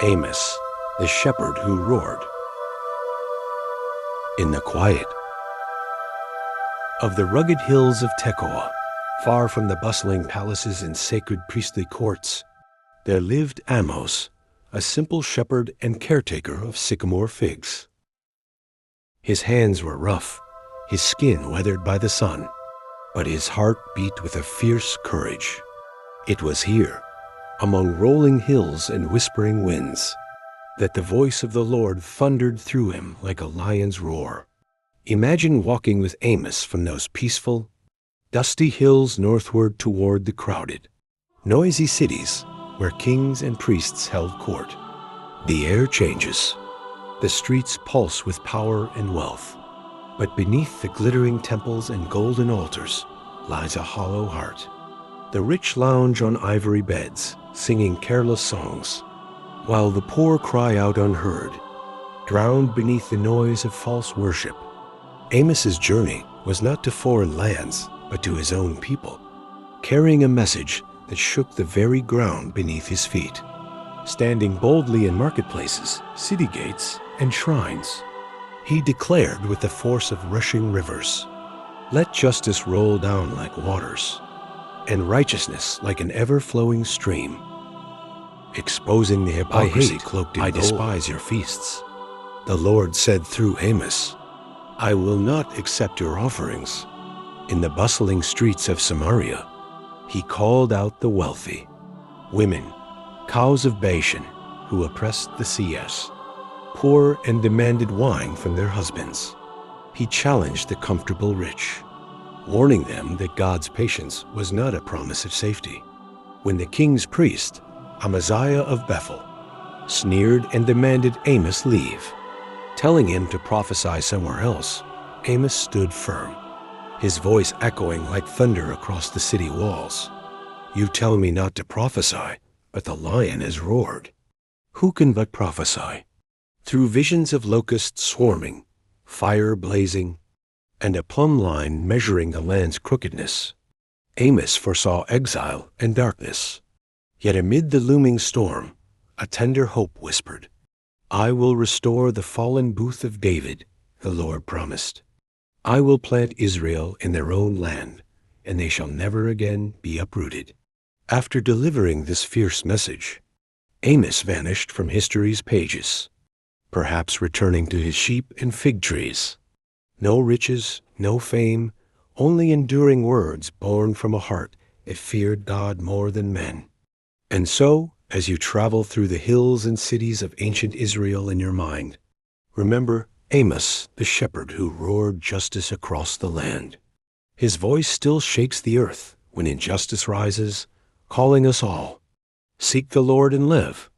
Amos, the shepherd who roared. In the quiet of the rugged hills of Tekoa, far from the bustling palaces and sacred priestly courts, there lived Amos, a simple shepherd and caretaker of sycamore figs. His hands were rough, his skin weathered by the sun, but his heart beat with a fierce courage. It was here, among rolling hills and whispering winds, that the voice of the Lord thundered through him like a lion's roar. Imagine walking with Amos from those peaceful, dusty hills northward toward the crowded, noisy cities where kings and priests held court. The air changes. The streets pulse with power and wealth. But beneath the glittering temples and golden altars lies a hollow heart. The rich lounge on ivory beds, singing careless songs, while the poor cry out unheard, drowned beneath the noise of false worship. Amos's journey was not to foreign lands, but to his own people, carrying a message that shook the very ground beneath his feet. Standing boldly in marketplaces, city gates, and shrines, he declared with the force of rushing rivers, "Let justice roll down like waters, and righteousness like an ever-flowing stream." Exposing the hypocrisy cloaked in gold. "I despise your feasts," the Lord said through Amos. "I will not accept your offerings." In the bustling streets of Samaria, he called out the wealthy, women, cows of Bashan, who oppressed the CS, poor and demanded wine from their husbands. He challenged the comfortable rich, warning them that God's patience was not a promise of safety. When the king's priest, Amaziah of Bethel, sneered and demanded Amos leave, telling him to prophesy somewhere else, Amos stood firm, his voice echoing like thunder across the city walls. "You tell me not to prophesy, but the lion has roared. Who can but prophesy?" Through visions of locusts swarming, fire blazing, and a plumb line measuring the land's crookedness, Amos foresaw exile and darkness. Yet amid the looming storm, a tender hope whispered, "I will restore the fallen booth of David," the Lord promised. "I will plant Israel in their own land, and they shall never again be uprooted." After delivering this fierce message, Amos vanished from history's pages, perhaps returning to his sheep and fig trees. No riches, no fame, only enduring words born from a heart that feared God more than men. And so, as you travel through the hills and cities of ancient Israel in your mind, remember Amos, the shepherd who roared justice across the land. His voice still shakes the earth when injustice rises, calling us all, "Seek the Lord and live."